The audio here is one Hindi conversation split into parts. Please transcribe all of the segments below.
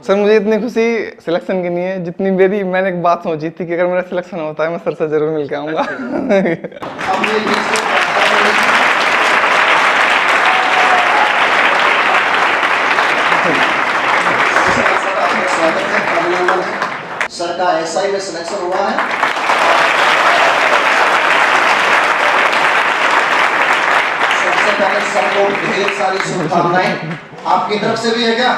सर मुझे इतनी खुशी सिलेक्शन की नहीं है जितनी मेरी, मैंने एक बात सोची थी कि अगर मेरा सिलेक्शन होता है मैं सर से जरूर मिल के आऊँगा। सर का एसआई में सिलेक्शन हुआ है। सबसे पहले सर को ढेर सारी शुभकामनाएं। आपकी तरफ से भी है क्या?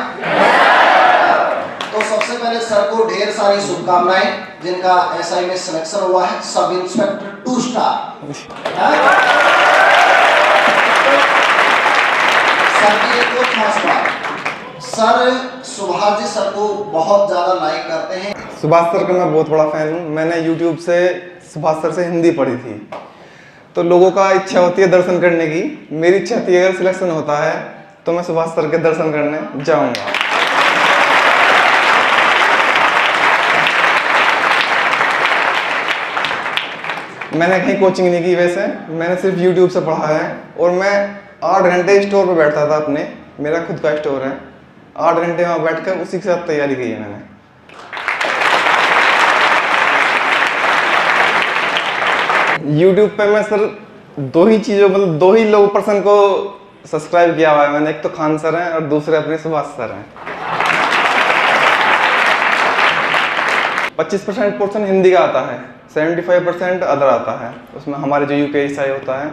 तो सबसे पहले सर को ढेर सारी शुभकामनाएं जिनका एसआई में सिलेक्शन हुआ है। Sub inspector 2 star. सर की एक और खास बात, सर सुभाष जी सर को बहुत ज्यादा लाइक करते हैं। सुभाष सर का मैं बहुत बड़ा फैन हूँ। मैंने YouTube से सुभाष सर से हिंदी पढ़ी थी। तो लोगों का इच्छा होती है दर्शन करने की, मेरी इच्छा थी अगर सिलेक्शन होता है तो मैं सुभाष सर के दर्शन करने जाऊंगा। मैंने कहीं कोचिंग नहीं की, वैसे मैंने सिर्फ YouTube से पढ़ा है। और मैं 8 घंटे स्टोर पे बैठता था अपने, मेरा खुद का स्टोर है। 8 घंटे वहाँ बैठकर उसी के साथ तैयारी की है मैंने। YouTube पे मैं सर 2 ही चीज़ों, मतलब 2 ही लोग पर्सन को सब्सक्राइब किया हुआ है मैंने। एक तो खान सर हैं और दूसरे अपने सुभाष सर हैं। 25% पोर्शन हिंदी का आता है, 75% अदर आता है। उसमें हमारे जो UPSI होता है।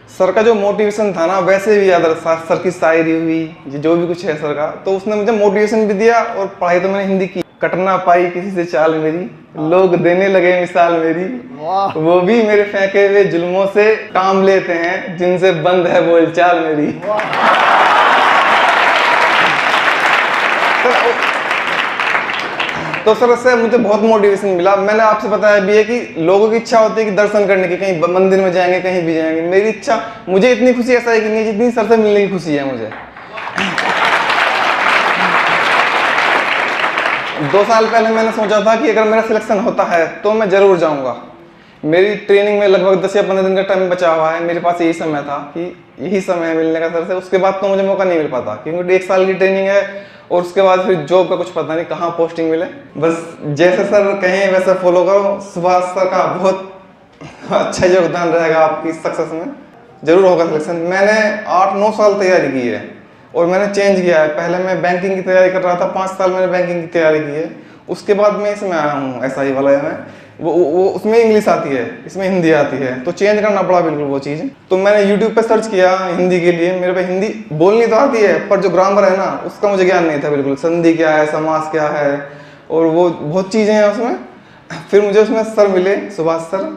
सर का जो मोटिवेशन था ना, वैसे भी अदर सर की शायरी हुई, जो भी कुछ है सर का, तो उसने मुझे मोटिवेशन भी दिया। और पढ़ाई तो मैंने हिंदी की। कट ना पाई किसी से चाल मेरी, लोग देने लगे मिसाल मेरी, वो भी मेरे फेंके हुए जुल्मों से काम लेते हैं जिनसे बंद है बोलचाल मेरी। तो सर इससे मुझे बहुत मोटिवेशन मिला। मैंने आपसे बताया भी है कि लोगों की इच्छा होती है कि दर्शन करने की, कहीं मंदिर में जाएंगे, कहीं भी जाएंगे। मेरी इच्छा, मुझे इतनी खुशी ऐसा है कि नहीं जितनी सर से मिलने की खुशी है मुझे। 2 साल पहले मैंने सोचा था कि अगर मेरा सिलेक्शन होता है तो मैं जरूर जाऊंगा। मेरी ट्रेनिंग में लगभग 10 या 15 दिन का टाइम बचा हुआ है। मेरे पास यही समय था कि यही समय है मिलने का सर से। उसके बाद तो मुझे मौका नहीं मिल पाता, क्योंकि 1 साल की ट्रेनिंग है और उसके बाद फिर जॉब का कुछ पता नहीं कहाँ पोस्टिंग मिले। बस जैसे सर कहें वैसे फॉलो करो। सुभाष सर का बहुत अच्छा योगदान रहेगा आपकी सक्सेस में, जरूर होगा सिलेक्शन। मैंने 8-9 साल तैयारी की है और मैंने चेंज किया है। पहले मैं बैंकिंग की तैयारी कर रहा था, 5 साल मैंने बैंकिंग की तैयारी की है। उसके बाद मैं इसमें आया हूँ SI वाला में। वो उसमें इंग्लिश आती है, इसमें हिंदी आती है, तो चेंज करना पड़ा बिल्कुल वो चीज़। तो मैंने YouTube पे सर्च किया हिंदी के लिए। मेरे पे हिंदी बोलनी तो आती है, पर जो ग्रामर है ना उसका मुझे ज्ञान नहीं था बिल्कुल। संधि क्या है, समास क्या है, और वो बहुत चीज़ें हैं उसमें। फिर मुझे उसमें सर मिले, सुभाष सर।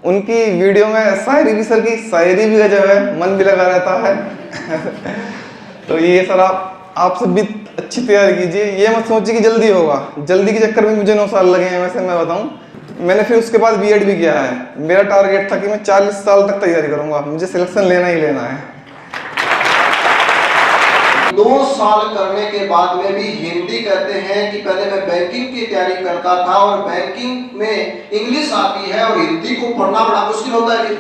उनकी वीडियो में शायरी भी, सर की शायरी भी गजब है, मन भी लगा रहता है। तो ये सर आप सब भी अच्छी तैयारी कीजिए। ये मत सोचिए कि जल्दी होगा, जल्दी के चक्कर में मुझे 9 साल लगे हैं। वैसे मैं बताऊं, मैंने फिर उसके बाद BEd भी किया है। मेरा टारगेट था कि मैं 40 साल तक तैयारी करूंगा, मुझे सिलेक्शन लेना ही लेना है। 2 साल करने के बाद में भी हिंदी कहते हैं कि पहले मैं बैंकिंग की तैयारी करता था और बैंकिंग में इंग्लिश आती है और हिंदी को पढ़ना बड़ा मुश्किल होता है।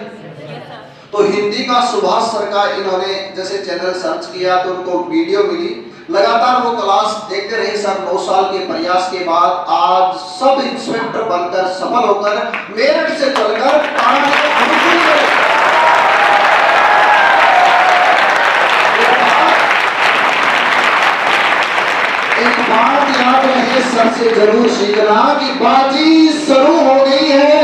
तो हिंदी का सुभाष सर का इन्होंने जैसे चैनल सर्च किया तो उनको वीडियो मिली, लगातार वो क्लास देखते रहे। सर 9 साल के प्रयास के बाद आज सब इंस्पेक्टर बनकर सफल होकर मेरठ से चलकर एक बात याद रहे, सर से जरूर सीखना कि बाजी शुरू हो गई है।